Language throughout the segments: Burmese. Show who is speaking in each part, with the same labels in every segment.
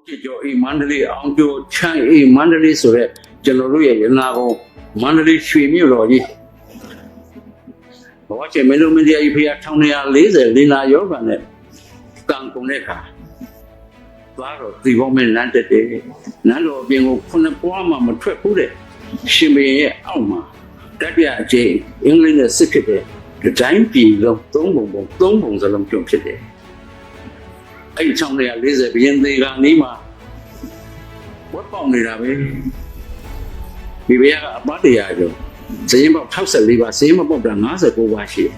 Speaker 1: Joe Mandali, Anjo, Chang Mandali Sore, General Nago, Mandali Shrimology. Watch a Melomedia if you are Tonya Laser, Lina Yoga, Kankoneka. Claro, the woman landed Nando being Punapama, Matrepure, Shime Alma, Tabia J, England Secretary, the time P of Tombos along today. I told the Elizabeth in the Ranima. What bound did I mean? We are a body idol. Same about house of Liva, same about the Nasa go wash it.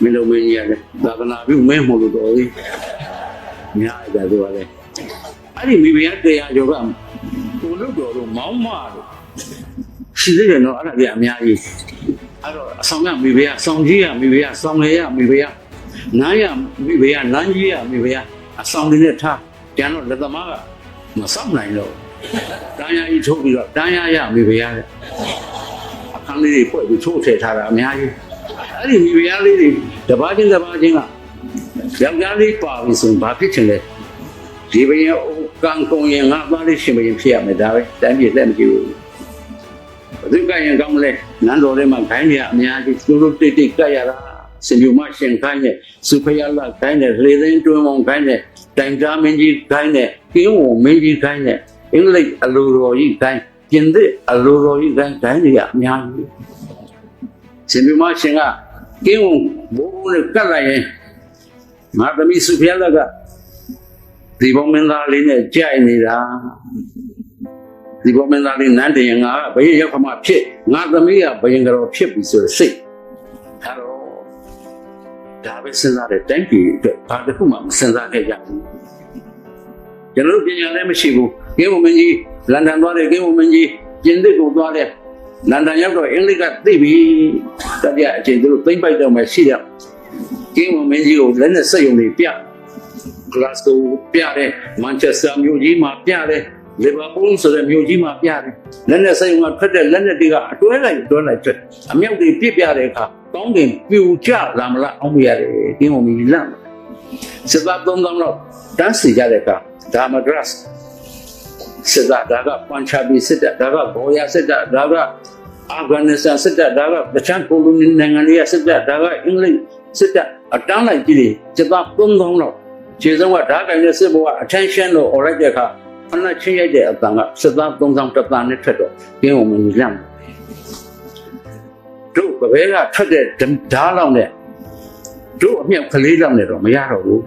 Speaker 1: Milomania, Davana, you memo to go. Yeah, that's what I didn't be at the Ajoram. Who look over Mama. She didn't know other than Yami. I don't some maybe a song here, maybe a song here, maybe a Naya, maybe a Nanya, maybe a song in the top. Jano let the mother. Some I know. Danya, you told me, Danya, maybe I can't really put the two set her. I didn't reality. The bargain, the bargain. Young Gally Park is in Papichene. Giving you Kankong and Abalishim in Pia Medavi, then you let you. The guy in Gamle, Nando Lema Kanya, Miyagi, Suru Kayara, Senu Martian Kanye, Supayala Kanye, Leading to Mon Kanye, Tanga Menji Kanye, Kimo Menji Kanye, English Aluro Kanye, Kinde Aluro Kanye, Miyagi. Senu Martian, Kimo, Bone Kalaye. Madame Supialaga, the woman are in a Jainida. The woman are in Nandy, but you come up pit, not the Mia, but younger of ship is sick. Hello, David Senate, thank you, Father Kumam, Senate. You look in your name, Shibu, Gimumanji, London Valley, Gimumanji, Jindigo Valley, London Yago, English TV, that yeah, Jindu, think by the Messiah. Game of you, then the say only Pia, Glasgow Piare, Manchester Mujima Piare, Liverpool, so the Mujima Piare. Then the say one put the London Diga, don't like it. A milk the Piareca, Tongue, Puja, Lamla, Omiare, Game of Milan. Said that don't know, that's the Jaleca, Damadras. Said that Daga, Panchabi said that Daga, Boya said that Daga, Afghanistan said that Daga, the Chankul in Nangania said that Daga, England. Sit that a town like Gilly, Jabab Bungo, Chizawa Daga in the civil attention or Rajaca, and I change the Tanga, Sabab Dongam to planet Tredo, Game in Lam. Do, but we are treated them down on it. Do me a colleague on it, Mayaro.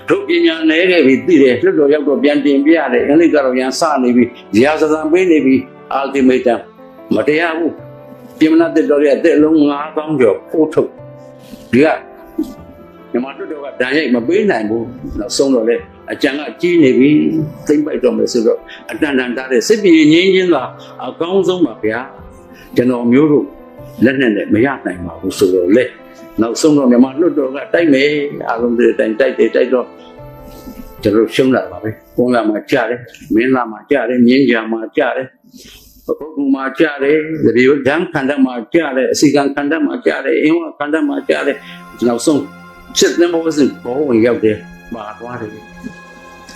Speaker 1: Do in your name, we did it, little Yago Bianti Biade, and Ligaro Yansani, the other Baby, ultimatum. Matea, Timna de Doria de Lunga Dongo, Photo. Yeah, no matter what Diane Mabina, no sooner a Janga Gini, think by Domestic, a Dandanda, Sibi, Yinla, a Gonzo Mafia, General Muru, Lennon, Mayana, who so late. No sooner the Maludo, I may, I don't do it and take the title. General Shumla, Ponga Machare, Mila Machare, Ninja Machare. Machare, the Rio Dam Kanda Machare, Sigan Kanda Machare, Ewa Kanda Machare, now some set them wasn't going out there, but what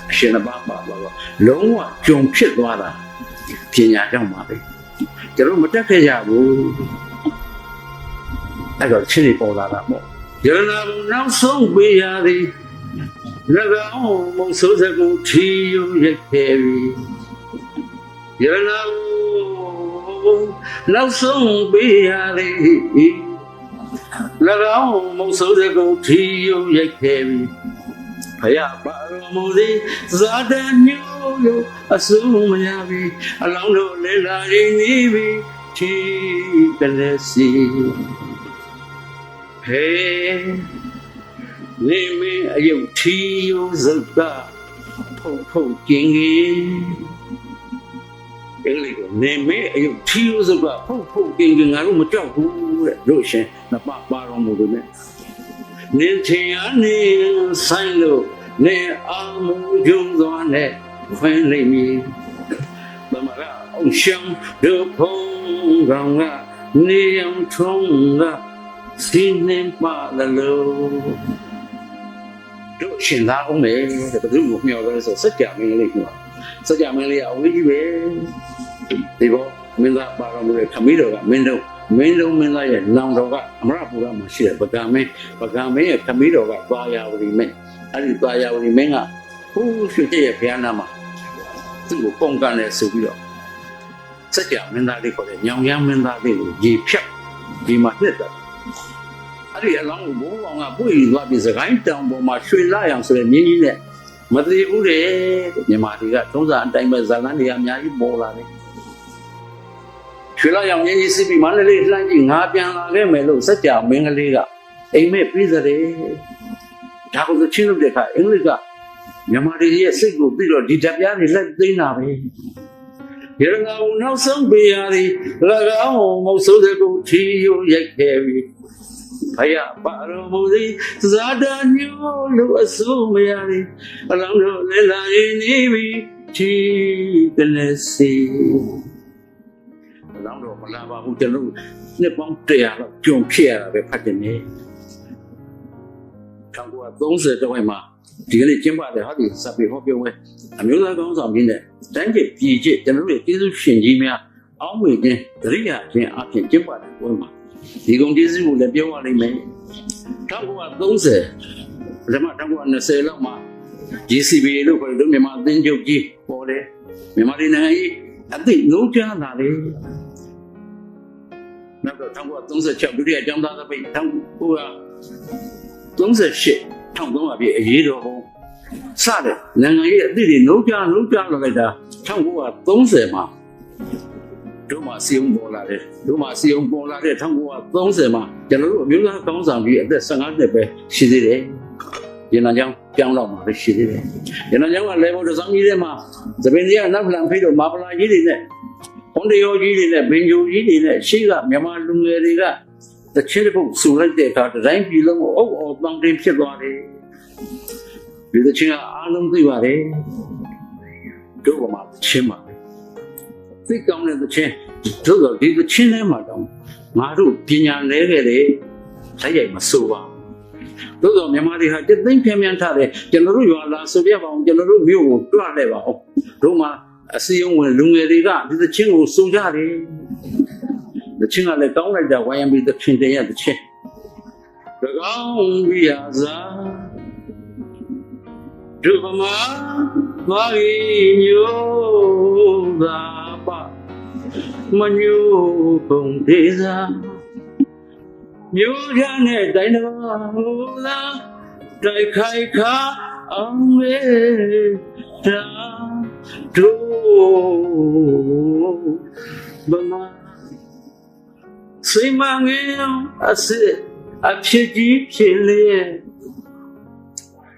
Speaker 1: Shinababa, Long Jung Chitwada, Tina Damabi. The room Matakayabu. I got chili for that. You're now so we are the almost so that go to you, heavy. You're now so be a almost so they go to you, heavy. Payabamodi, Zadan, you assume Yavi, along the Lela in Evi, Chicanesi. Hey, name me a young tea, Zalga, Popo King. Name me a young tea, Zalga, Popo King, and I don't know Roshan, the Baron movement. Nintiani, Silo, Ne Almo Jones on it, finally me. The Mara Ocean, the Ponga, Niam Tonga. Singing by the low, တို့ရှင်သားအောင်လေတဲ့ဘယ်သူကိုမျှော်လဲဆိုစัจ जा မင်းလေးပြောစัจ जा မင်းလေးကအဝေးကြီးပဲဒီဘောမင်းသားပါတော်မူတဲ့ခမည်းတော်ကမင်းတို့မင်းသားရဲ့နောင်တော်ကအမရပူရမှာရှိတယ်ပကံမင်းရဲ့ခမည်းတော်ကပါယာဝတီမင်းအဲ့ဒီပါယာဝတီမင်းကဟိုးရွှေကျရဲ့ဘုရားနာမှာသူ့ကိုပုံကန်လဲဆိုပြီးတော့စัจ जा မင်းသားလေးခေါ်တဲ့ညောင်ရမ်းမင်းသားလေးကိုရေဖြတ်ဒီမှာနှစ်တယ်အဲ့ဒီအလောင်းကိုဘိုးကောင်ကပွေသွားပြီးစကိုင်းတောင်ပေါ်မှာရွှေလာရောင်ဆိုတဲ့မြင်းကြီးနဲ့မသိဘူးတဲ့မြန်မာတွေကသုံးစာအတိုင်းပဲဇာလန်းတွေအများကြီးပေါ်လာတယ်ရွှေလာရောင်မြင်းကြီးစစ်ပြီးမန္တလေးလှမ်းကြည့်ငါပြန်လာခဲ့မယ်လို့စัจ जा မင်းကလေးကအိမ်မက်ပြီးစတဲ့ဒါကိုချင်းလုပ်တဲ့အခါအင်္ဂလိပ်ကမြန်မာတွေရဲ့စိတ်ကိုပြီးတော့ဒီတပ်ပြားတွေလက်သိမ်းတာပဲရငါကိုနောက်ဆုံးပေးရသည်၎င်းမဟုတ်ဆိုတဲ့ကိုထီရိုက်ခဲ့ပြီဖယားပါတော်မူသည်ဇာတာညိုလို့အစိုးမရသည်အလောင်းတို့လည်းလာရင်းနေပြီချီကလေးစီအလောင်းတို့မလာပါဘူးကျွန်တော်နှစ်ပေါင်း100လောက်ကြုံဖြစ်ရတာပဲဖတ်တယ်နေ1930တဝက်မှာဒီကနေ့ကျင်းပတဲ့ဟာဒီစပီဟောပြောပွဲအမျိုးသားကောင်းဆောင်ကြီးနဲ့တိုင်းပြည်ပြည်ချစ်ကျွန်တော်တို့ကျေးဇူးရှင်ကြီးများအောင်းမေခြင်းတရိယာခြင်းအပြင်ကျင်းပတဲ့ပွဲမှာဒီကုန်ကျေးဇူးကိုလည်းပြောရလိမ့်မယ်1930လက်မှ1920လောက်မှာ GCB လို့ခေါ်တဲ့မြန်မာအသင်းချုပ်ကြီးပေါ်တယ်မြန်မာပြည်နိုင်ငံကြီးအသိနှုတ်ကြားလာတယ်နောက်တော့1936ဒုတိယကျောင်းသားသပိတ်1938 1300ပြည့်အရေးတော်ပုံစတဲ့နိုင်ငံရေးအသည့်တွေနှုတ်ကြားလောက်လိုက်တာ1930မှာတို့မှာစီယုံပေါ်လာတဲ့1930မှာကျွန်တော်တို့အမျိုးသားကောင်းဆောင်ကြီးအသက်15နှစ်ပဲရှိသေးတယ်။ရန်နာကျောင်းပြောင်းတော့မှာပဲရှိသေးတယ်။ရန်နာကျောင်းကလေဘော်တဆောင်ကြီးထဲမှာသပင်ကြီးကနောက်ဖလန်ဖိတော့မာပလာကြီးတွေနဲ့ဘုံတရောကြီးတွေနဲ့ဘင်ဂျိုကြီးတွေနဲ့ရှေ့ကမြန်မာလူငယ်တွေကတချစ်တဲ့ပုတ်ဆူလိုက်တဲ့အခါတိုင်းပြည်လုံးကိုအုပ်အော်တောင်းတင်းဖြစ်သွားတယ်။ဒီတချင်ကအားလုံးသိပါတယ်။တို့ကမှချင်းပါသိကောင်းတဲ့သချင်းတို့တော့ဒီသချင်းထဲမှာတော့ငါတို့ပညာလဲခဲ့တယ်ဆက်ရိုက်မဆိုပါဘူးတို့တော့မြန်မာတွေဟာတသိမ့်ပြန်ပြန်ထားတယ်ကျွန်တော်တို့ရွာလာဆိုပြပါအောင်ကျွန်တော်တို့မြို့ကိုတွားလဲပါအောင်တို့မှာအစည်းအဝေးလူငယ်တွေကဒီသချင်းကိုစုံကြတယ်သချင်းကလည်းကောင်းလိုက်တာဝိုင်းပြီးသချင်းတည်းရသချင်း၎င်းဝိယာစာဒုဗမာမာရီမျိုးသာမညိုကုန်သေးစာမျိုးရနဲ့တိုင်းတော်လာတိုက်ခိုက်ခါအောင်မေတာတို့ဗမာစိမငယ်အစစ်အဖြစ်ကြီးဖြစ်လေ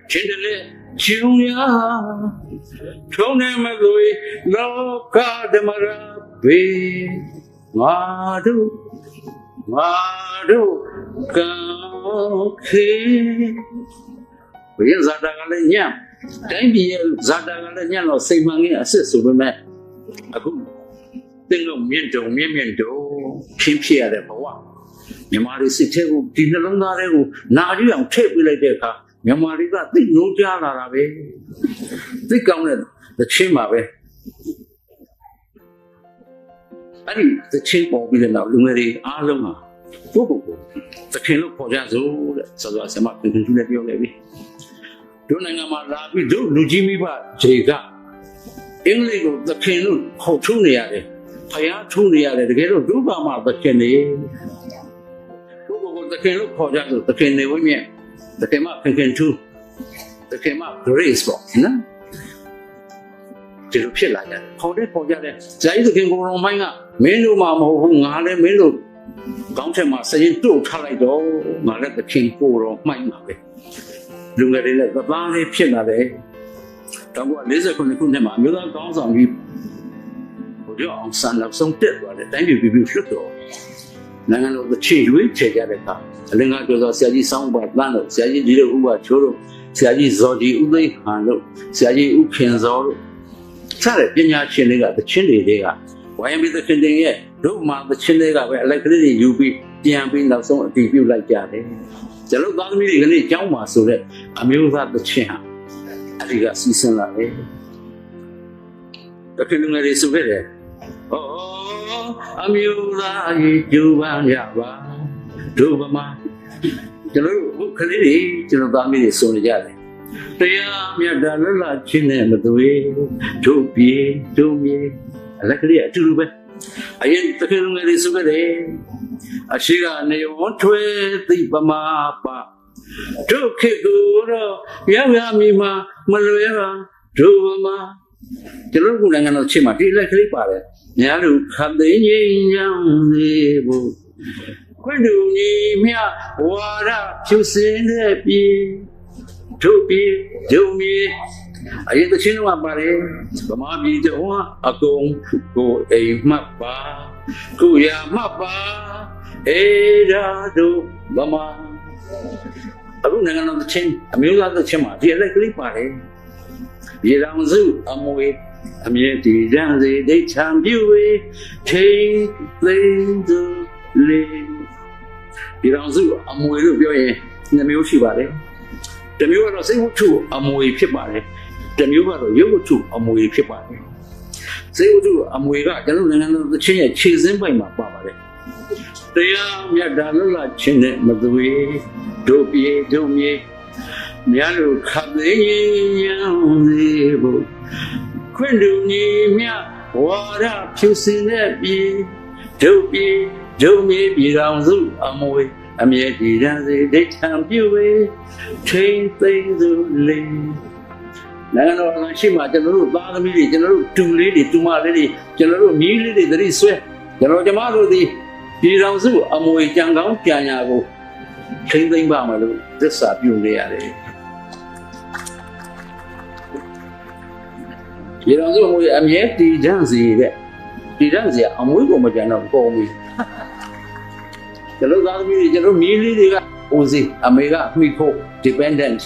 Speaker 1: ချစ်တယ်ချူရထုံးနေမလို့လောကဓမ္မရာဘေငါတို့ကံခေဘယ်ဇာတာကလည်းညံ့တိုင်းပြည်ရဲ့ဇာတာကလည်းညံ့တော့စိတ်မှန်ကြီးအစ်စ်ဆိုပေမဲ့အခုတင်းလုံးမြင့်တုံမြင့်တုံချင်းဖြစ်ရတဲ့ဘဝမြန်မာတွေစစ်ထဲကိုဒီနှလုံးသားတွေကိုနာကြည့်အောင်ထည့်ပေးလိုက်တဲ့အခါမြန်မာတွေကသိနှိုးကြလာတာပဲသိကောင်းတဲ့သချင်းပါပဲအဲ့ဒီသချင်းပေါ်ပြီးတဲ့နောက်လူငယ်တွေအားလုံးဟာကိုယ့်ကိုယ်ကိုသခင်လို့ခေါ်ကြစို့တဲ့ဆိုတော့ဆရာမပြင်သူလည်းပြောခဲ့ပြီတို့နိုင်ငံမှာလာပြီးတို့လူကြီးမိဘတွေကအင်္ဂလိပ်ကိုသခင်လို့ခေါ်ထုနေရတယ်ဖယားထုနေရတယ်တကယ်တော့ဒုဗမာသခင်တွေကိုယ့်ကိုယ်ကိုသခင်လို့ခေါ်ကြစို့သခင်တွေဝိမြဲသခင်မခင်ထုသခင်မ grace ပေါ့နော်ဒီလိုဖြစ်လာကြတယ်ခေါ်ကြတယ်ဇာတိသခင်ကိုရောမိုင်းကမင်းတို့မှမဟုတ်ဘူးငါလည်းမင်းတို့ကောင်းထက်မှာစရင်တို့ထားလိုက်တော့ငါလည်းသခင်ကိုရောမိုင်းပါပဲလူငယ်တွေလည်းသဘာဝလေးဖြစ်လာတယ်1949ခုနှစ်မှာအမျိုးသားကောင်းဆောင်ကြီးဟိုကြောင့်ဆန်လောက်ဆုံးတက်သွားတယ်တိုင်းပြည်ပြည်လွတ်တော်နိုင်ငံတော်တစ်ချိန်ရွေးချယ်ကြတဲ့အခါအလင်္ကာကျော်သောဆရာကြီးဆောင်းပါတန်းတို့ဆရာကြီးဒီလိုဥပချိုးတို့ဆရာကြီးဇော်ကြီးဦးသိန်းဟန်တို့ဆရာကြီးဦးခင်စောတို့စတဲ့ပညာရှင်တွေကသချင်းတွေကဝိုင်းပြီးသခင်တင်ရဲ့တို့မှသချင်းတွေကပဲအလိုက်ကလေးတွေယူပြီးပြန်ပြီးနောက်ဆုံးအတည်ပြုလိုက်ကြတယ် ကျွန်တော်သားသမီးတွေကနေ့ကျောင်းမှာဆိုတဲ့အမျိုးသားတစ်ချင်းဟာအဲ့ဒီကစီစဉ်လာတယ်တခင်လူငယ်တွေဆိုခဲ့တယ်ဩအမျိုးသားကြီးကျူပန်းကြပါဒုဗမာကျွန်တော်တို့ခလေးတွေကျွန်တော်သားမီးတွေစုံနေကြတယ်တရားမြတ်တာလွတ်လပ်ခြင်းနဲ့မသွေတို့ပြေတို့မြေအလက်ကလေးအတူတူပဲအရင်တခင်လူငယ်တွေဆိုခဲ့တယ်အရှိကနေဝန်းထွေးသိပမာပါတို့ခေကိုတော့ရောက်ရမီမှာမလွယ်ပါဒုဗမာကျွန်တော်တို့နိုင်ငံတော်ချင်းမှာဒီလက်ကလေးပါတယ်ညာတို့ခတ်သိငြိမ်းချမ်းသေးဘူးခွင့်တူညီမြဝါရဖြူစင်တဲ့ပြည်တို့ပြည်ဒုံမြေအရင်တစ်ချင်းတော့ပါတယ်ဗမာပြည်တော်အကုန်ကိုအိမ်မှတ်ပါကိုရမှတ်ပါအေရာတို့ဗမာအခုနိုင်ငံတော်တစ်ချင်းအမျိုးသားတစ်ချင်းမှာဒီလက်ကလေးပါတယ်ရေတောင်စုအမွေအမြဲတည်ကြစေဒိဋ္ဌံပြုဝေထိသိသူလေးဒီတော်စုအမွေလို့ပြောရင်နှမျိုးရှိပါတယ်တစ်မျိုးကတော့စိတ်ဝတ္ထုအမွေဖြစ်ပါတယ်တစ်မျိုးကတော့ရုပ်ဝတ္ထုအမွေဖြစ်ပါတယ်စိတ်ဝတ္ထုအမွေကကျွန်တော်နိုင်ငံတော်သချင်းရဲ့ခြေစင်းပိုင်မှာပါပါတယ်တရားမြတ်တာလွတ်လပ်ခြင်းနဲ့မသွေတို့ပြေတို့မြေများလို့ခပ်သိရန်သေးဖို့ခွင့်တူညီမြဝါရဖြူစင်တဲ့ပြည်တို့ပြည်ဒုံမြေပြည်တော်စုအမွေအမြဲတည်ရန်စေဒိဋ္ဌံပြုဝေထိန်သိမ်းသူလေးနိုင်ငံတော်အရှိမှကျွန်တော်တို့သားသမီးတွေကျွန်တော်တို့တူလေးတွေတူမလေးတွေကျွန်တော်တို့မြီးလေးတွေသတိဆွဲကျွန်တော်ကျမတို့ဒီပြည်တော်စုအမွေကြံကောင်းကြံညာကိုထိန်သိမ်းပါမယ်လို့သစ္စာပြုနေရတယ်ရေတော်စုအမွေအမြဲတည်ကြစေတဲ့တည်ကြစေအမွေကိုမကြံတော့ပေါ်ပြီကျွန်တော်သားသမီးတွေကျွန်တော်မြည်လေးတွေကဦးစီးအမေကမိဖို့ dependent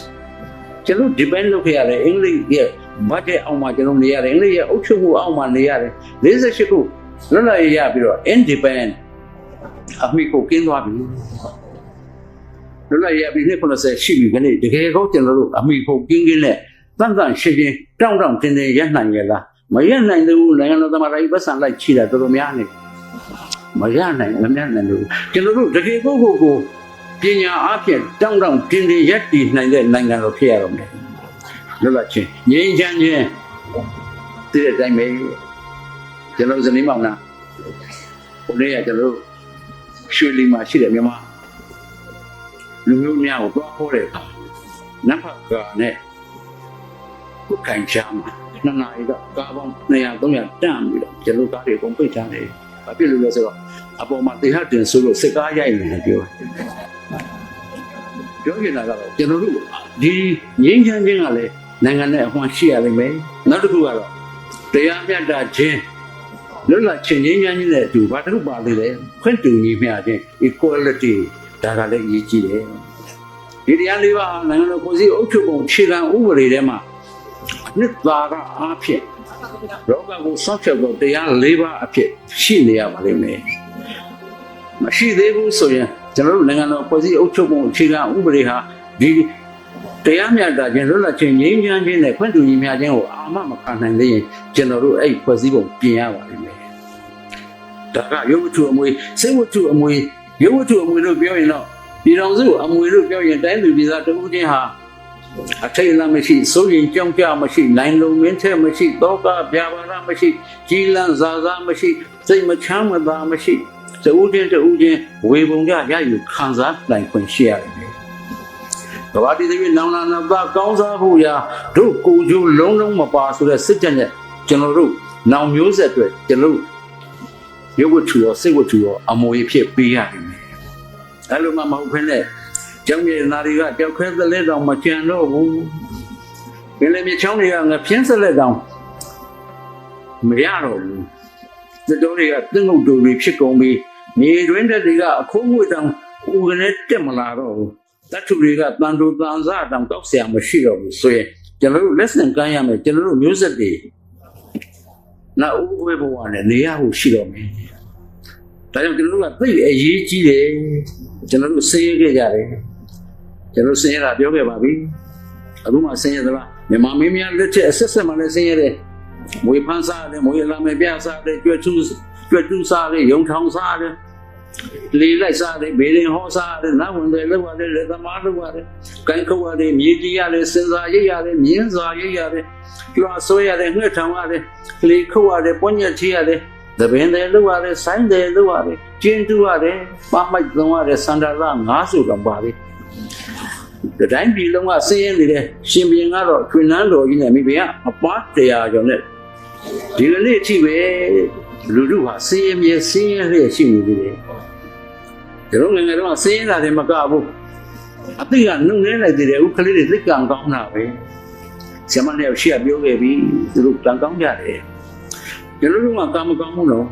Speaker 1: ကျွန်တော် depend လုပ်ခဲ့ရတယ်အင်္ဂလိပ်ရဲ့ budget အောက်မှာကျွန်တော်နေရတယ်အင်္ဂလိပ်ရဲ့အုပ်ချုပ်မှုအောက်မှာနေရတယ်48ခုလွတ်လပ်ရပြီးတော့ independent အမိကိုကင်းသွားပြီလွတ်လပ်ရပြီး90ရှိပြီခဏတကယ်ကောကျွန်တော်တို့အမိဖို့ကင်းနဲ့တန်တန်ရှင်းရှင်းတောင်းတောင်းတင်းတင်းရနိုင်ရလားမရနိုင်ဘူးနိုင်ငံတော်သမ္မတကြီးပတ်စံလိုက်ချီတာတော်တော်များနေမရနိုင်မများနိုင်လို့ကျွန်တော်တို့တကယ်ကိုပညာအဖြစ်တောင်းတောင်းတင်းတင်းရက်တည်နိုင်တဲ့နိုင်ငံတော်ဖြစ်ရတော့မယ်လွတ်လပ်ခြင်းငြိမ်းချမ်းခြင်းတည်တဲ့အတိုင်းပဲကျွန်တော်ဇနီးမောင်နှံဟိုနေ့ကကျွန်တော်တို့ရွှေလီမှာရှိတယ်မြန်မာလူမျိုးများကိုတွားခေါ်တဲ့အခါနံပါတ်ကနဲ့ကိုခိုင်ချာမှာနှစ်နာရီတော့ကားပေါင်း200 300တန်းပြီးတော့ကျွန်တော်ကားတွေအကုန်ပိတ်ထားတယ်။ဘာဖြစ်လို့လဲဆိုတော့အပေါ်မှာတေဟတင်ဆိုလို့စစ်ကားရိုက်နေတယ်ပြောနေတာကတော့ကျွန်တော်တို့ဒီငြိမ်းချမ်းခြင်းကလည်းနိုင်ငံနဲ့အမှန်ရှိရလိမ့်မယ်။နောက်တစ်ခုကတော့တရားမျှတခြင်းလွတ်လပ်ခြင်းငြိမ်းချမ်းခြင်းနဲ့အတူဘာတစ်ခုပါသေးလဲခွင့်တူညီမျှခြင်း equality ဒါကလည်းအရေးကြီးတယ်။ဒီတရားလေးပါနိုင်ငံတော်ကိုယ်စီအုပ်ချုပ်ပုံခြေခံဥပဒေထဲမှာနှစ်သာရအားဖြင့်လောကကိုဆောက်ချက်တော့တရား၄ပါးအဖြစ်ရှိနေရပါလိမ့်မယ်မရှိသေးဘူးဆိုရင်ကျွန်တော်တို့နိုင်ငံတော်ဖွဲ့စည်းအုပ်ချုပ်ပုံအခြေခံဥပဒေဟာဒီတရားမျှတခြင်းလွတ်လပ်ခြင်းငြိမ်းချမ်းခြင်းနဲ့ခွင့်တူညီမျှခြင်းကိုအာမမခံနိုင်သေးရင်ကျွန်တော်တို့အဲ့ဖွဲ့စည်းပုံပြင်ရပါလိမ့်မယ်ဒါကရုပ်ဝတ္ထုအမွေစိတ်ဝတ္ထုအမွေရုပ်ဝတ္ထုအမွေလို့ပြောရင်တော့ပြည်တော်စုအမွေလို့ပြောရင်တိုင်းသူပြည်သားတဦးချင်းဟာအထိတ်အလန့်မရှိစိုးရင်ကြောက်ကြမရှိနိုင်လုံမင်းထဲမရှိတောကပြာပါရမရှိကြီးလန်းဇာဇာမရှိစိတ်မချမ်းမသာမရှိတဦးချင်းဝေပုံကြရယူခံစားနိုင်ခွင့်ရှိရတယ်။ကဘာတိတိနောင်နာနာကောင်းစားဖို့ရာတို့ကိုကျိုးလုံးလုံးမပါဆိုတဲ့စစ်ကြနဲ့ကျွန်တော်တို့နောင်မျိုးဆက်အတွက်ကျွန်တော်တို့ရုပ်ဝတ္ထုရောစိတ်ဝတ္ထုရောအမွေဖြစ်ပေးရတယ်။အဲလိုမှမဟုတ်ဘဲနဲ့ကျောင်းပြည်နာတွေကကြောက်ခဲသလဲတောင်မကြံတော့ဘူး။ပင်လယ်မြေချောင်းတွေကငပြင်းစလက်တောင်မရတော့ဘူး။သတော်တွေကတင်းငုတ်တူတွေဖြစ်ကုန်ပြီးမြေတွင်းတက်တွေကအခုံးငွေတောင်ဦးကနေတက်မလာတော့ဘူး။တတ်ထူတွေကတန်တူတန်စားတောင်တောက်ဆရာမရှိတော့ဘူးဆိုရင်ကျွန်တော်တို့ lesson ကမ်းရမယ်ကျွန်တော်တို့မျိုးဆက်တွေနောက်ဦးဝဲဘဝနဲ့နေရဖို့ရှိတော့မယ်။ဒါကြောင့်ကျွန်တော်တို့ကသိအရေးကြီးတယ်ကျွန်တော်တို့ဆေးရခဲ့ကြတယ် ကျွန်တော်ဆင်းရဲတာပြောခဲ့ပါပြီအခုမှဆင်းရဲသလားမြန်မာမင်းများလက်ချက်အဆက်ဆက်မှလည်းဆင်းရဲတယ်မွေဖန်းစားတယ်မွေလာမယ်ပြစားတယ်ကြွက်တူးစားတယ်ယုံထောင်စားတယ်လေလိုက်စားတယ်ဘေးရင်ဟောစားတယ်နတ်ဝင်တယ်လောက်ရတယ်လက်သမားလောက်ရတယ်ကိုင်းခုတ်ရတယ်မြေကြီးရတယ်စင်စာရိပ်ရတယ်မြင်းစာရိပ်ရတယ်ကျွာဆွဲရတယ်ငှက်ထောင်ရတယ်လေခုတ်ရတယ်ပွညက်ချရတယ်သပင်တယ်လောက်ရတယ်ဆိုင်းတယ်လောက်ရတယ်ကျင်းတူးရတယ်ပမိုက်သုံးရတယ်စန္ဒလာ9စုတော့ပါပြီဒီတိုင်းပြည်လုံးကဆင်းရဲနေတယ်ရှင်ပြန်ကတော့ထွင်နှန်းတော်ကြီးနဲ့မိဘကအပါ100ကျော်နဲ့ဒီကနေ့အထိပဲလူတို့ဟာဆင်းရဲမြဲဆင်းရဲလျက်ရှိနေသေးတယ်ကျွန်တော်ငယ်ငယ်တော့ဆင်းရဲတာတွေမကဘူးအသိကနှုတ်နေလိုက်သေးတယ်ဦးကလေးတွေသိကံကောင်းတာပဲဆရာမနဲ့ရှေ့ပြောခဲ့ပြီသူတို့ကံကောင်းကြတယ်ကျွန်တော်တို့ကကံမကောင်းဘူးနော်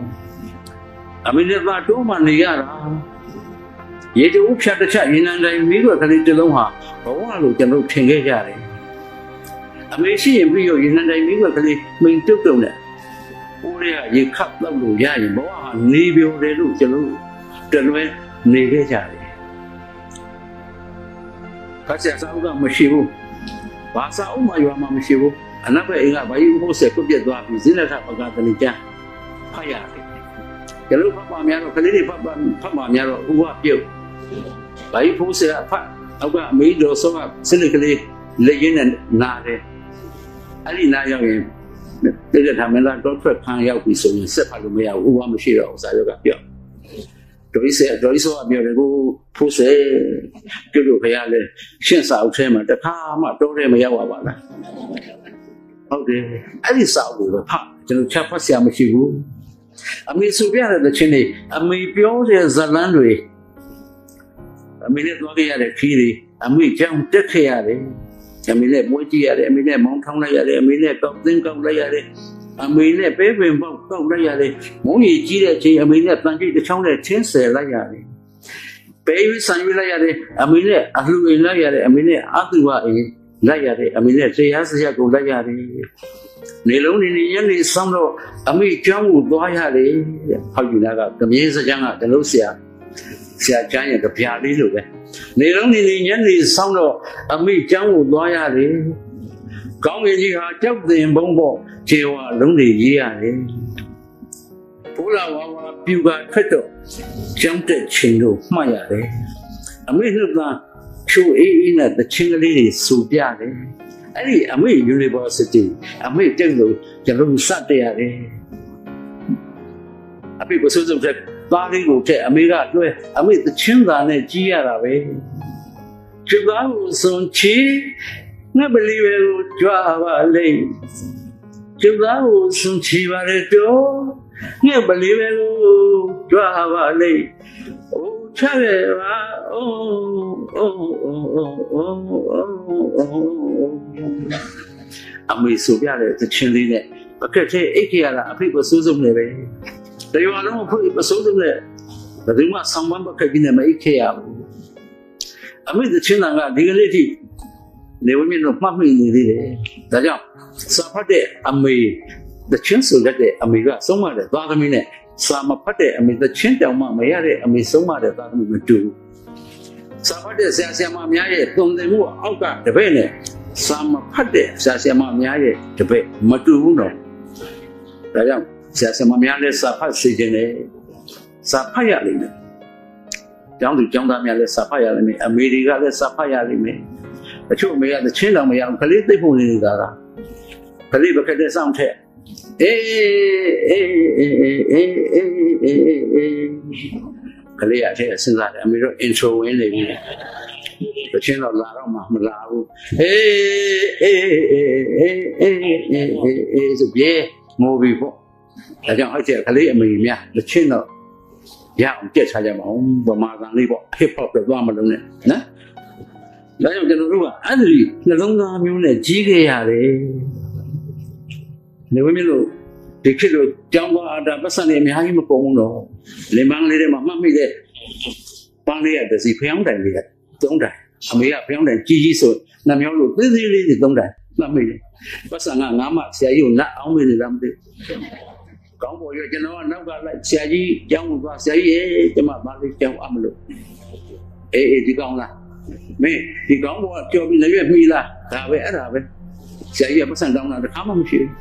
Speaker 1: အမေနဲ့သားတိုးမှနေရတာရေတူဖြတ်တစ်ချက်ရင်နံတိုင်းမိခွက်ကလေးတစ်လုံးဟာဘဝလို့ကျွန်တော်ထင်ခဲ့ကြတယ်အမေရှိရင်ပြီးတော့ရင်နံတိုင်းမိခွက်ကလေးမိန်တုတ်တုံနဲ့ဦးလေးကရေခတ်တော့လို့ရရင်ဘဝဟာနေပြောတယ်လို့ကျွန်တော်တလွဲနေခဲ့ကြတယ်ခါကျစာအုပ်ကမရှိဘူးဘာစာအုပ်မှရွာမှာမရှိဘူးအနောက်ဘက်အိမ်ကဘာကြီးဟိုးဆက်ပြတ်သွားပြီးဇင်းလက်ထပကတလီကျန်းဖတ်ရတယ်ကျွန်တော်ဖတ်ပါများတော့ကလေးတွေဖတ်ပါများတော့ဥပပြုတ်ဘာကြီးဖိုးဆက်ဖတ်အောက်ကအမေတော်ဆုံးကစနစ်ကလေးလက်ရင်းနဲ့နာတယ်အဲ့ဒီနာရောက်ရင်တိကျထားမလားတော့ထွက်ခံရောက်ပြီဆိုရင်ဆက်ဖတ်လို့မရဘူးဥပမရှိတော့စာရောကပြော့တော်ကြီးစေတော်ကြီးဆိုအပြောတယ်ကိုဖိုးဆက်ပြုတ်လို့ခရလဲရှင်းစာအုပ်ထဲမှာတခါမှတော့တယ်မရောက်ပါလားဟုတ်တယ်အဲ့ဒီစာအုပ်ကိုဖတ်ကျွန်တော်ချက်ဖတ်ဆရာမရှိဘူးအမေစုပြတဲ့ချင်းတွေအမေပြောတဲ့ဇလန်းတွေအမေနဲ့သွားခဲ့ရတဲ့ခီးတွေအမေကြောင့်တက်ခဲ့ရတယ်အမေနဲ့မွေးကြည့်ရတယ်အမေနဲ့မောင်းထောင်းလိုက်ရတယ်အမေနဲ့ကောက်သိန်းကောက်လိုက်ရတယ်အမေနဲ့ပဲပင်ပေါက်ကောက်လိုက်ရတယ်မုံရီကြီးတဲ့အချိန်အမေနဲ့တန်ကြိတ်တစ်ချောင်းနဲ့ချင်းဆယ်လိုက်ရတယ်ပဲပြီးဆန်ယူလိုက်ရတယ်အမေနဲ့အလှူအိမ်လိုက်ရတယ်အမေနဲ့အသူဝအိမ်လိုက်ရတယ်အမေနဲ့တရားစရာကိုလိုက်ရတယ်နေလုံးနေညနေဆောင်တော့အမေကျောင်းကိုသွားရတယ်ဟောက်ယူလာကကမြင်းစကြမ်းကတလို့ဆရာကျမ်းရဲ့ကြပြလေးလိုပဲနေလုံးနေညနေဆောင်တော့အမေကျောင်းကိုသွားရတယ်ကောင်းကင်ကြီးဟာကြောက်တင်ဘုံပေါ့ခြေဝါလုံးတွေရေးရတယ်ဘုရားဝါပြူကထွက်တော့ကျောင်းတက်ချင်းတို့မှတ်ရတယ်အမေနှုတ်သားချိုးအေးနဲ့တချင်းကလေးတွေစူပြတယ်အဲ့ဒီအမေ University အမေတက်လို့ကျွန်တော်စတက်ရတယ်အမေပစိုးစုံတဲ့သားလေးကိုတဲ့အမေကလွှဲအမေတချင်းသားနဲ့ကြီးရတာပဲကျူသားကိုစွန်ချီငါပလီဝဲကိုကြွားပါလိမ့်ကျူသားကိုစွန်ချီပါလေတော့ငါပလီဝဲကိုကြွားပါလိမ့်အိုးချရဲပါအိုးအမေဆိုပြတဲ့တချင်းလေးနဲ့ပကက်ထဲအိတ်ခရတာအဖေပစိုးစုံနေပဲတရွာလုံးအဖေပစိုးစုံနဲ့ဘယ်သူမှဆောင်းပန်းပကက်ကြီးနဲ့မအိတ်ခရဘူးအမေတချင်းကဒီကလေးထိနေဝင်းမြင့်တော့မှတ်မိနေသေးတယ်ဒါကြောင့်စာဖတ်တဲ့အမေတချင်းဆိုတဲ့အမေကဆုံးမတဲ့သားသမီးနဲ့စာမဖတ်တဲ့အမေတချင်းတောင်မှမရတဲ့အမေဆုံးမတဲ့သားသမီးမတူဘူးစာဖတ်တဲ့ဆရာမများရဲ့တုံသင်မှုအောက်ကတပည့်နဲ့စာမဖတ်တဲ့ဆရာမများရဲ့တပည့်မတူဘူးတော့ဒါကြောင့်ဆရာမများလည်းစာဖတ်စေခြင်းနဲ့စာဖတ်ရလိမ့်မယ်ကျောင်းသူကျောင်းသားများလည်းစာဖတ်ရလိမ့်မယ်အမေတွေကလည်းစာဖတ်ရလိမ့်မယ်အချို့အမေကသချင်းတော်မရအောင်ခလေးသိဖို့နေတာကခလေးဘက်ကတည်းစောင့်ထက်အေးခလေးအထက်စဉ်းစားတယ်အမေတို့ intro ဝင်နေပြီသချင်းတော်လာတော့မှမလာဘူးဆိုပြေငိုပြီပေါ့ဒါကြောင့်အဲ့ကျခလေးအမေများသချင်းတော်ရအောင်ကြက်ချကြမအောင်ဗမာကံလေးပေါ့ hip hop တော့သွားမလို့နဲ့နော်ဒါကြောင့်ကျွန်တော်တို့ကအဲ့ဒီနှလုံးသားမျိုးနဲ့ကြီးခဲ့ရတယ်နေဝင်းမျိုးလို့ဒီခေတ်လို့ကြောင်းသွားတာပတ်စံနေအများကြီးမကုန်ဘူးတော့လင်မန်းလေးတွေမှာမှတ်မိတဲ့ပန်းလေးရတဲ့စီဖျောင်းတိုင်လေးက3တိုင်အမေကဖျောင်းတိုင်ကြီးဆိုနှမျိုးလို့သေးသေးလေးတွေ3တိုင်မှတ်မိတယ်ပတ်စံက9မှဆရာကြီးကိုလက်အောင်နေလားမသိကောင်းပေါ်ရကျွန်တော်ကနောက်ကလိုက်ဆရာကြီးကျောင်းကိုသွားဆရာကြီးကျွန်မသားလေးကျောင်းအမလို့အေးဒီကောင်းလား မင်းဒီကောင်းဘောကကြော်ပြီးလည်းရွက်မိလားဒါပဲအဲ့ဒါပဲဆရာကြီးကပတ်စံတောင်းတာတစ်ခါမှမရှိဘူး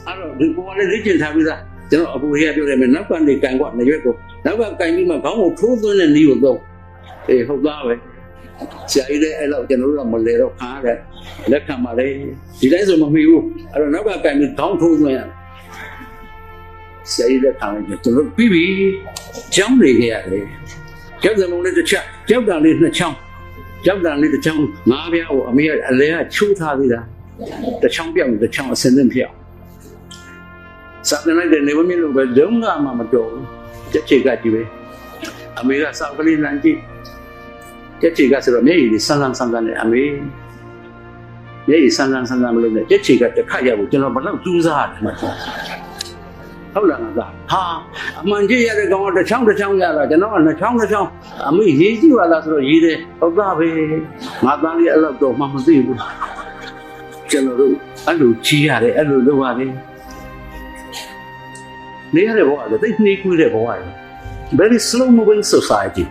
Speaker 1: အဲ့တော့ဒီဘောကလည်းလေ့ကျင့်ထားပြီးသားကျွန်တော်အပူကြီးကပြောတယ်မယ်နောက်ကနေကန်ကွာလည်းရွက်ကိုနောက်ကကန်ပြီးမှခေါင်းကိုထိုးသွင်းတဲ့နည်းကိုသုံးအေးဟုတ်သားပဲဆရာကြီးလည်းအဲ့လောက်ကျွန်တော်တို့ကမလဲတော့ခါတဲ့လက်ခံပါလေဒီတိုင်းဆိုမမီဘူးအဲ့တော့နောက်ကကန်ပြီးခေါင်းထိုးသွင်းရဆရာကြီးလက်ခံလိုက်ကျွန်တော်ပြီးပြီကျောင်းနေခဲ့ရတယ်ကျောင်းစလုံးလေးတစ်ချက်ကျောင်းတန်လေးနှစ်ချောင်းကျောင်းတန်လေးတစ်ချောင်းငါးပြားကိုအမေကအလဲကချိုးထားသေးတာတစ်ချောင်းပြောင်းတစ်ချောင်းအစင်းစင်းပြောင်းစာသင်လိုက်တဲ့နေမမြင်လို့ပဲလုံးကမှမတော်ဘူးတက်ချေကကြည့်ပဲအမေကစောက်ကလေးလမ်းကြည့်တက်ချေကဆိုတော့မျက်ရည်တွေဆန်းဆန်းဆန်းဆန်းနဲ့အမေမျက်ရည်ဆန်းဆန်းဆန်းဆန်းမလို့နဲ့တက်ချေကတစ်ခါရဖို့ကျွန်တော်ဘယ်လောက်ကြိုးစားရတယ်ဟုတ်လားငါသားဟာအမှန်ကြီးရတဲ့ကောင်ကတစ်ချောင်းတစ်ချောင်းရတာကျွန်တော်ကနှစ်ချောင်းတစ်ချောင်းအမေရေးကြည့်ပါလားဆိုတော့ရေးတယ်ဟုတ်သားပဲငါသားလေးအဲ့လောက်တော့မှမသိဘူးကျွန်တော်တို့အဲ့လိုကြီးရတယ်အဲ့လိုလုပ်ရတယ်နေရတဲ့ဘဝကတိတ်နှေးကွေးတဲ့ဘဝကြီး very slow moving society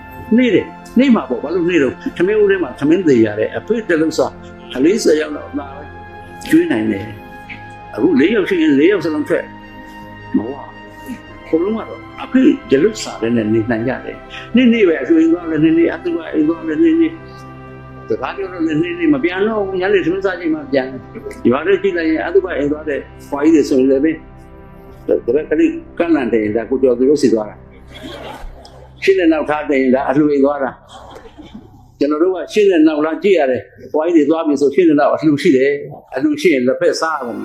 Speaker 1: နေမှာပေါ့ဘာလို့နေတော့သမင်းဦးထဲမှာသမင်းသေးရတဲ့အဖေတလုံးစား40ရောက်တော့လာကျွေးနိုင်တယ်အခု4ယောက်ရှိရင်4ယောက်စလုံးထွက်မဟုတ်ဘုလုံးကတော့အဖေဒီလုစားတဲ့နဲ့နေနိုင်ရတယ်နေပဲအဆွေသွားလည်းနေအတူကအိမ်သွားလည်းနေတကားပြောလို့နေမပြန်တော့ညနေသမင်းစားချိန်မှပြန်ရွာထဲကြည့်လိုက်ရင်အတူကအိမ်သွားတဲ့ခွာကြီးတွေဆိုရင်လည်းပဲဒါကလေးကန့်လန့်တယ်ဒါကိုကြော်သူလို့စီသွားတာရှင်းတဲ့နောက်ထားတယ်ဒါအလှူအိမ်သွားတာကျွန်တော်တို့ကရှင်းတဲ့နောက်လာကြည့်ရတယ်ခွာကြီးတွေသွားပြီဆိုရှင်းတဲ့နောက်အလှူရှိတယ်အလှူရှိရင်လက်ဖက်စားအောင်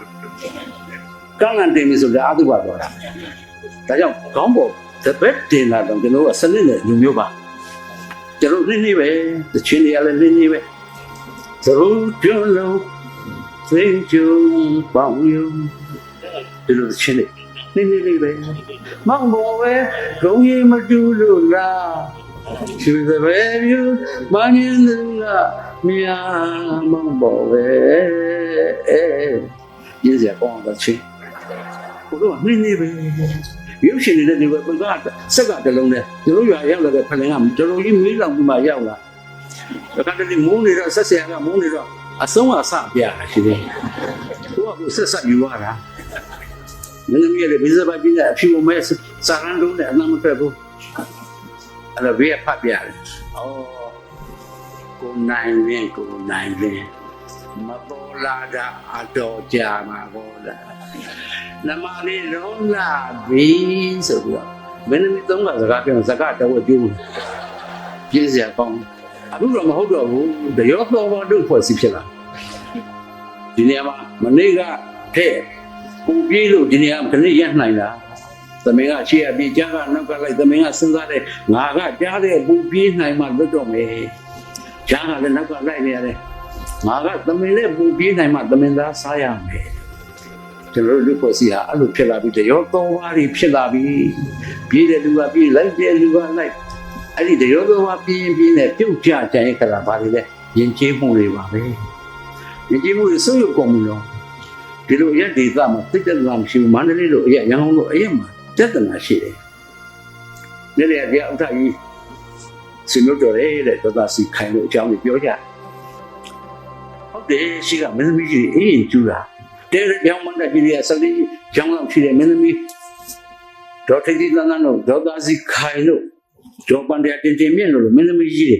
Speaker 1: ကန့်လန့်တယ်ပြီဆိုတာအတူပါသွားတာဒါကြောင့်ခေါင်းပေါ်တစ်ပတ်တင်လာတော့ကျွန်တော်ကစနစ်နဲ့လူမျိုးပါကျွန်တော်နေပဲတချင်းတွေလည်းနေပဲသရိုးကျွန်းလုံးသိကျုံပေါင်းယုံဒီလိုချင်းနေပဲမောင်ဘောပဲဂုံကြီးမတူလို့လားချူသပဲမြူမင်းင်းသူကမြာမောင်ဘောပဲရင်းစရာကောင်းတာချင်းဘုရားနေပဲရုပ်ရှင်နေတဲ့နေပဲဘုရားစက်ကတလုံးနဲ့ကျွန်တော်ရွာရောက်လာတဲ့ဖလင်ကတော်တော်ကြီးမီးလောင်ပြီးမှရောက်လာဒါကတည်းကမိုးနေတော့ဆက်ဆရာကမိုးနေတော့အဆုံးအစပြတာရှိတယ်သူကဆက်ယူရတာမင်းသမီးရဲ့ဘိဇဘကြီးကအဖြူမဲစာရန်လုံးနဲ့အနာမထွက်ဘူးအဲ့တော့ဘေးကဖတ်ပြတယ်။အော်ကိုနိုင်လင်းမပေါ်လာတာအတော်ကြာမှာပေါ်လာ။နမလေးလုံးလာပြီဆိုပြီးတော့မင်းသမီးသုံးကစကားပြောစကားတော့ပြင်းပြင်းစရာကောင်းအခုတော့မဟုတ်တော့ဘူးတရောတော်တော်တို့ဖွဲ့စီဖြစ်လာဒီနေရာမှာမနေ့ကတဲ့ပူပြေးလို့ဒီနေရာခဏရနိုင်လားသမင်ကရှေ့အပြေးကြားကနောက်ကလိုက်သမင်ကစဉ်းစားတယ်ငါကကြားတဲ့ပူပြေးနိုင်မှလွတ်တော့မယ်ကြားကလည်းနောက်ကလိုက်နေရတယ်ငါကသမင်နဲ့ပူပြေးနိုင်မှသမင်သားစားရမယ်ကျွန်တော်တို့လူဖွဲ့စီဟာအဲ့လိုဖြစ်လာပြီးတရောတော်ပါးတွေဖြစ်လာပြီးပြေးတဲ့လူကပြေးလိုက်တဲ့လူကလိုက်အဲ့ဒီတရောတော်ပါးပြေးနဲ့ပြုတ်ကြကြရင်ခလာပါလေယဉ်ကျေးမှုတွေပါပဲယဉ်ကျေးမှုတွေဆွရုပ်ကုန်ပြီတော့ဒီလိုရက်ဒေသမှာတိတ်တက်လာမရှိဘူးမန္တလေးလိုအရက်ရန်ကုန်လိုအရက်မှာတက်တနာရှိတယ်။နေ့ရက်ပြဥထကြီးစင်လို့တော်တယ်တဲ့ဒေသစီခိုင်လို့အကြောင်းကိုပြောကြ။ဟုတ်တယ်ရှိကမင်းသမီးကြီးအေးရင်ကျူတာတဲကြောင်မန္တကြီးရဲ့စလီကြောင်လောက်ရှိတယ်မင်းသမီးဒေါ်ထိတ်တိတန်းတန်းတို့ဒေါသစီခိုင်လို့ဒေါ်ပန်တဲ့တင်မြင့်လို့မင်းသမီးကြီးတွေ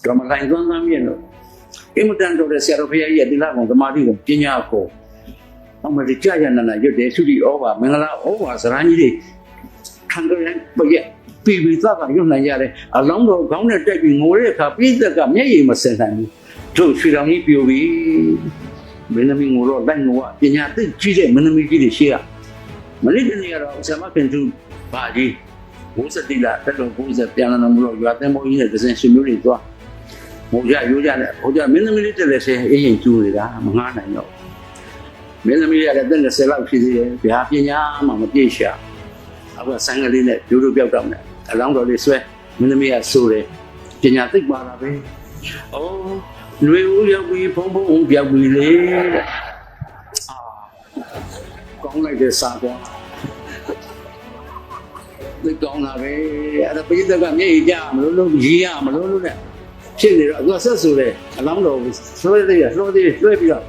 Speaker 1: ဒေါ်မလိုင်သွန်းသွန်းမြင့်လို့အင်မတန်တော်တဲ့ဆရာတော်ဖရာကြီးရဲ့ဒီလာကောင်ဓမ္မတိကိုပညာကိုအမရိကြာရနနာရွတ်တယ်သုတိဩဘာမင်္ဂလာဩဘာစရန်ကြီးတွေခံကြရပရဲ့ပြည်သားကရွတ်နိုင်ရတယ်အလောင်းတော်ခေါင်းနဲ့တက်ပြီးငိုတဲ့အခါပြည်သက်ကမျက်ရည်မစင်နိုင်ဘူးတို့ရွှေတော်ကြီးပြိုပြီးမင်းသမီးငိုတော့လိုက်ငိုကပညာသိကြီးတဲ့မင်းသမီးကြီးတွေရှိရမလေးတနေ့ကတော့ဆရာမခင်သူဘာကြီးဘိုးစတိလာတက်တော်ဘိုးစပြန်လာတော့မလို့ရွာသိမ်းမိုးကြီးနဲ့ဒဇင်ရှင်မျိုးတွေသွားမိုးရရိုးကြတယ်ဟိုကြမင်းသမီးလေးတက်လက်ဆဲအေးရင်ကျူးနေတာမငားနိုင်တော့မင်းသမီးရတဲ့တက်လက်ဆဲလောက်ဖြစ်သေးတယ်ဗျာပညာမှမပြည့်ရှာအခုဆိုင်ကလေးနဲ့ဒူဒူပြောက်တော့တယ်အလောင်းတော်လေးဆွဲမင်းသမီးကဆိုတယ်ပညာသိပါလားပဲအိုးຫນွေဦးရောက်ပြီးဖုံဖုံပြောက်ပြီးလေကောင်းလိုက်တဲ့စားကွာဒီကောင်းတာပဲအဲ့ဒါပိဿကမျက်ရည်ကြမလို့ရေးရမလို့တဲ့ ဖြစ်နေတော့သူဆက်ဆိုတယ်အလောင်းတော်ကိုလွှဲသေးတယ်လွှဲပြီးတော့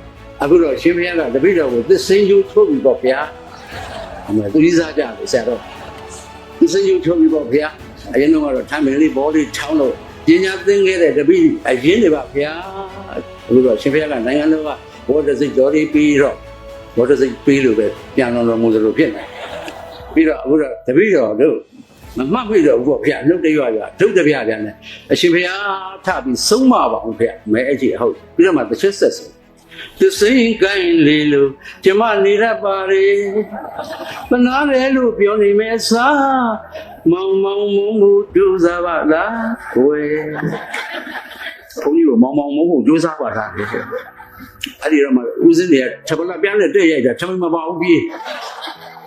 Speaker 1: အခုတော့ရှင်ဘုရားကတပည့်တော်ကိုသစ္စာကျိုးထုတ်ပြီးတော့ဘုရားအမေသူကြီးစားကြတယ်ဆရာတော်သစ္စာကျိုးထုတ်ပြီးတော့ဘုရားအရင်ကတော့ထမ်းပင်လေးဘောလေးချောင်းလို့ပညာသင်ခဲ့တဲ့တပည့်အရင်တွေပါဘုရားအခုတော့ရှင်ဘုရားကနိုင်ငံတော်ကဘောဓစိတ်တော်လေးပြီးတော့ဘောဓစိတ်ပြီးလို့ပဲပြန်တော်မူသလိုဖြစ်နေပြီးတော့အခုတော့တပည့်တော်တို့မမှတ်မိတော့ဘူးပေါ့ဗျာနှုတ်တရွရွဒုတ်တပြပြန်နဲ့အရှင်ဘုရားထပြီးဆုံးမပါအောင်ဗျာမဲအကြီးဟုတ်ပြီးတော့မှတစ်ချက်ဆက်ဆိုသစိန်ကိုင်းလေးလို့ကျမနေရပါလေပနာရဲလို့ပြောနေမယ်စားမောင်မုံမှုဒုစားပါလားဝဲဘုန်းကြီးကမောင်မှုဒုစားပါလားအဲ့ဒီတော့မှဦးစင်းတွေကထပ်လာပြန်နဲ့တွေ့ရိုက်တာထမမပါဘူးပြီး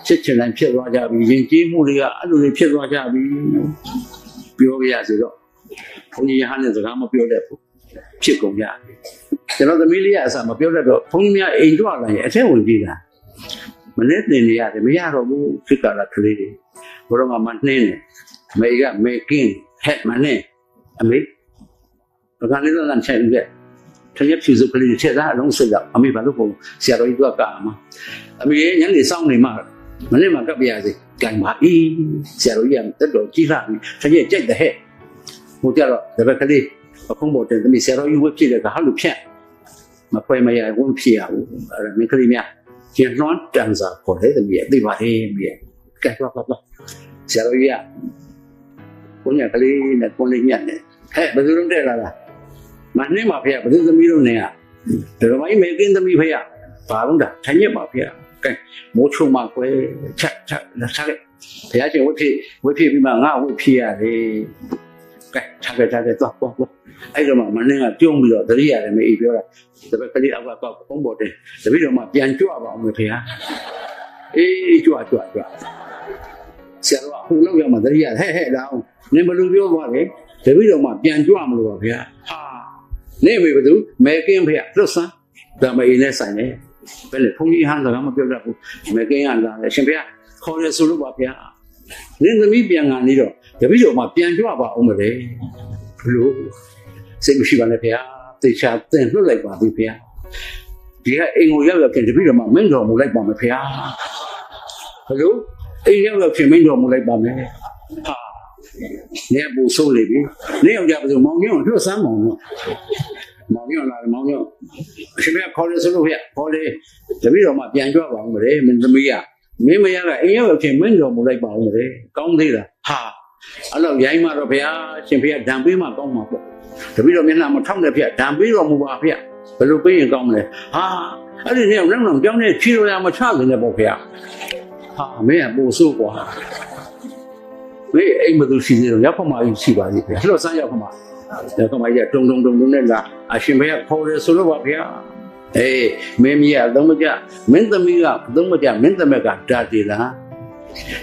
Speaker 1: ချက်ချင်တိုင်းဖြစ်သွားကြပြီရင်ကျေးမှုတွေကအဲ့လိုတွေဖြစ်သွားကြပြီပြောပြရစီတော့ဘုန်းကြီးရဟန်းနဲ့စကားမပြောတတ်ဘူးဖြစ်ကုန်ကြပြီကျွန်တော်သမီးလေးကအစားမပြောတတ်တော့ဘုန်းကြီးများအိမ်ကြွလာရင်အထက်ဝင်ကြည့်တာမနေ့တင်နေရတယ်မရတော့ဘူးဖြစ်ကြတာကလေးတွေဘုရောမနှင်းတယ်မေကမေကင်းဟဲ့မနဲ့အမေဘယ်ကနေတော့လမ်းချက်ဦးခဲ့တရက်ဖြူစုကလေးချက်သားအလုံးစိတ်တော့အမေဘာလို့ပုံဆရာတော်ကြီးကကာမှာအမေညနေစောင်းနေမှမနေ့မှကပ်ပြရစီကြိုင်ပါအေးဆရာတော်ကြီးကတက်တော်ကြီးလာပြီတရက်ကြိုက်တဲ့ဟဲ့ဟိုကြတော့တပည့်ကလေးအခုံးပေါ်တင်သမီးဆရာတော်ကြီးဝတ်ဖြစ်တဲ့ကဟာလူဖြန့်မဖွဲမရဝန်းဖြစ်ရဘူးအဲ့မင်းကလေးများကျန်လွန်တန်စာခေါ်တယ်သမီးသိပါတယ်မိရဲ့ကဲတော့ဆရာတော်ကြီးကဘုန်းကြီးကလေးနဲ့ကိုလေးညက်နေဟဲ့ဘယ်သူလုံးတက်လာလားမနှင်းပါဖေဘယ်သူသမီးလုံးနေရဒရမိုင်းမေကင်းသမီးဖေဘာလုံးတာထိုင်ရပါဖေကဲမိုးချုံမှာကွယ်ချက်လက်ချလိုက်ဘုရားရှင်ဝတ်ဖြစ်ပြီးမှငါဝတ်ဖြစ်ရတယ်ကဲချက်တော့အဲ့တော့မနှင်းကပြုံးပြီးတော့တတိရတယ်မေပြောတာတပည့်ကလေးအောက်ကပုံးပေါ်တယ်တပည့်တော်မှပြန်ကြွပါအောင်မေဖေအေးကြွဆရာတော်ကဟိုလောက်ရမှတတိရဟဲ့တော့နင်ဘယ်လိုပြောသွားလဲတပည့်တော်မှပြန်ကြွမလို့ပါဗျာဟာနေမေဘသူမဲကင်းဖေလွတ်ဆန်းဒါမအေးနဲ့ဆိုင်နေဘယ်လေဘုန်းကြီးဟန်စကားမပြောတတ်ဘူးမဲကင်းရလာတယ်ရှင်ဖေခေါ်ရဆိုလို့ပါဗျာနင်သမီးပြန်လာနေတော့တပည့်တော်မှပြန်ကြွပါအောင်မလဲဘလို့စိတ်မရှိပါနဲ့ဖေတေချာတင်လွတ်လိုက်ပါပြီဖေဒီကအိမ်ကိုရောက်ပြန်တပည့်တော်မှမင်းတော်မူလိုက်ပါမယ်ဖေဘလို့အိမ်ရောက်ပြန်မင်းတော်မူလိုက်ပါမယ်ဟာနေပူဆိုးလေပြီနေအောင်ကြပါစို့မောင်ညွန့်တို့စမ်းမောင်ညွန့်လာတယ်မောင်ညွန့်အရှင်မခေါ်ရဆိုလို့ဖေခေါ်တယ်တပည့်တော်မှပြန်ကြွပါအောင်လေမင်းသမီးကမင်းမရကအိမ်ရောက်ပြန်မင်းတော်မူလိုက်ပါအောင်လေကောင်းသေးလားဟာအဲ့တော့ရိုင်းမှတော့ဖေရှင်ဖေဒံပေးမှကောင်းမှာပေါ့တပည့်တော်မျက်နှာမထောက်တဲ့ဖေဒံပေးတော်မူပါဖေဘယ်လိုပေးရင်ကောင်းမလဲဟာအဲ့ဒီနေ့နောက်ကြောင်းနဲ့ချီတော်ရမချခင်နဲ့ပေါ့ဖေဟာမင်းကပူဆိုးกว่าမေးအိမ်မသူရှိသေးတော့ရောက်ခမကြီးရှိပါသေးဖေလှော့စမ်းရောက်ခမရောက်ခမကြီးကတုံနဲ့လာအရှင်ဖေခေါ်တယ်ဆိုလို့ပါဖေအေးမင်းမရသုံးမကြမင်းသမီးကသုံးမကြမင်းသမက်ကဓာတ်တယ်လား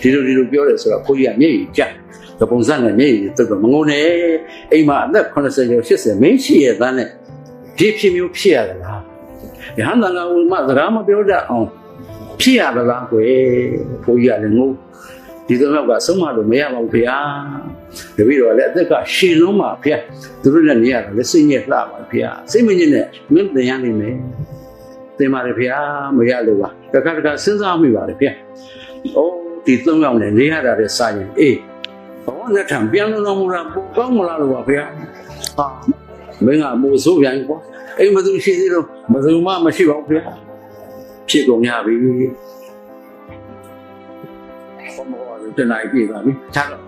Speaker 1: ဒီလိုပြောတယ်ဆိုတော့ကိုကြီးကမျက်ရည်ကျကပုံစံနဲ့မျက်ရည်တက်တော့မငုံနဲ့အိမ်မှာအသက်80ကျော်80မင်းရှိရဲ့သားနဲ့ဒီဖြစ်မျိုးဖြစ်ရလားယဟန်တန်ကဝမစကားမပြောတတ်အောင်ဖြစ်ရလားကွယ်ကိုကြီးကလည်းငုံဒီတော့ကဆုံးမလို့မရပါဘူးဖေတပည့်တော်လည်းအသက်ကရှည်လုံးပါဖေသူတို့နဲ့နေရတာလည်းစိတ်ညစ်လှပါဖေစိတ်မညစ်နဲ့မင်းသင်ရနိုင်မယ်သင်ပါတယ်ဖေမရလို့ပါတခါစဉ်းစားမိပါတယ်ဖေအိုးဒီ3ယောက်နဲ့နေရတာလည်းစာရင်အေးဘောနဲ့ထံပြန်လို့မလားပိုကောင်းမလားလို့ပါဖေဟာမင်းကမိုးဆိုးပြန်ပေါ့အိမ်မသူရှိသေးလို့မသူမှမရှိပါဘူးဖေဖြစ်ကုန်ရပြီတနိုင်ပြပါပြီထားတော့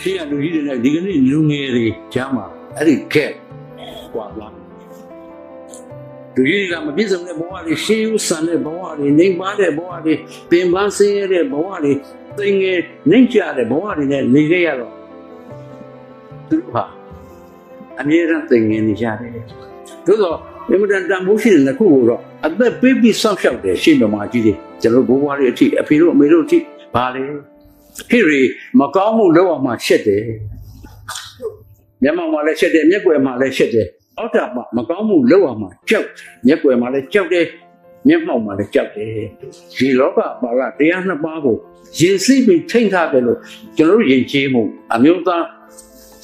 Speaker 1: ရှင်းရလူကြီးတွေနဲ့ဒီကနေ့လူငယ်တွေကြားမှာအဲ့ဒီခက်ကွာလာလူကြီးကမပြည့်စုံတဲ့ဘဝတွေရှေးဥဆန်တဲ့ဘဝတွေနေပါတဲ့ဘဝတွေပင်ပန်းဆင်းရဲတဲ့ဘဝတွေသိငယ်နှိမ့်ကြတဲ့ဘဝတွေနဲ့နေခဲ့ရတော့သူဟာအမြဲတမ်းသိငယ်နေကြတယ်သို့သောမြမတန်တန်ဖို့ရှိတဲ့ခုကိုတော့အသက်ပေးပြီးစောင့်ရှောက်တယ်ရှေ့မြမာကြီးတွေကျွန်တော်ဘိုးဘွားတွေအထိအဖေတို့အမေတို့အထိဘာလဲဟိရိမကောင်းမှုလောက်အောင်မှရှက်တယ်မျက်မှောက်မှာလည်းရှက်တယ်မျက်ွယ်မှာလည်းရှက်တယ်အောက်တာမှာမကောင်းမှုလောက်အောင်မှကြောက်မျက်ွယ်မှာလည်းကြောက်တယ်မျက်မှောက်မှာလည်းကြောက်တယ်ဒီလောကမှာကတရားနှစ်ပါးကိုရင်စိပြီးထိန်းထားတယ်လို့ကျွန်တော်တို့ယဉ်ကျေးမှုအမျိုးသား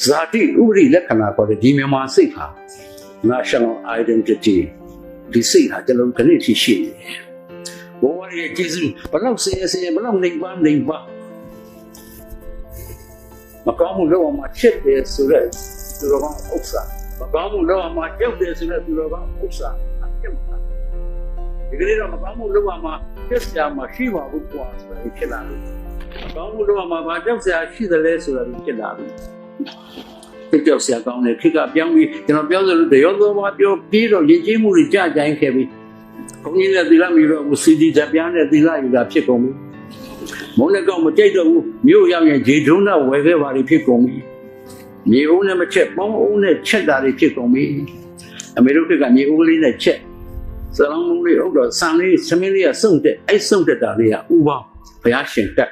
Speaker 1: ဇာတိဥပရိလက္ခဏာခေါ်တဲ့ဒီမြန်မာစိတ်ဟာ national identity ဒီစိတ်ဟာကျွန်တော်ခဏထိရှိနေတယ်ဘဝရဲ့ကျေးဇူးဘလောက်ဆင်းရဲဆင်းရဲဘလောက်နေပါမကောင်းမှုလောက်အောင်မှချစ်တယ်ဆိုတဲ့သူတော်ကောင်းဥစ္စာမကောင်းမှုလောက်အောင်မှကြောက်တယ်ဆိုတဲ့သူတော်ကောင်းဥစ္စာအပြတ်မှာဒီကနေ့တော့မကောင်းမှုလောက်အောင်မှကျက်စရာမရှိပါဘူးကွာဆိုတဲ့ဖြစ်လာတယ်မကောင်းမှုလောက်အောင်မှဘာကြောက်စရာရှိသလဲဆိုတာဖြစ်လာတယ်ကြောက်စရာကောင်းတယ်ခေတ်ကပြောင်းပြီးကျွန်တော်ပြောသလိုတရောသောဘာပြောပြီးတော့ယဉ်ကျေးမှုတွေကြာကြိုင်ခဲ့ပြီးဘုန်းကြီးနဲ့သီလမီတော့ဘူးစီဒီဇပြားနဲ့သီလယူတာဖြစ်ကုန်ပြီမုန်းနဲ့ကောင်းမကြိတ်တော့ဘူးမြို့ရောက်ရင်ဂျေထုံးနဲ့ဝယ်ခဲ့ပါလိဖြစ်ကုန်ပြီမြေအုံးနဲ့မချက်ပေါင်းအုံးနဲ့ချက်တာတွေဖြစ်ကုန်ပြီအမေတို့ကမြေအုံးလေးနဲ့ချက်စလောင်းမုံလေးဟုတ်တော့ဆန်လေးသမင်းလေးကစုံတဲ့အဲ့စုံတဲ့တာလေးကဥပေါင်းဘုရားရှင်တက်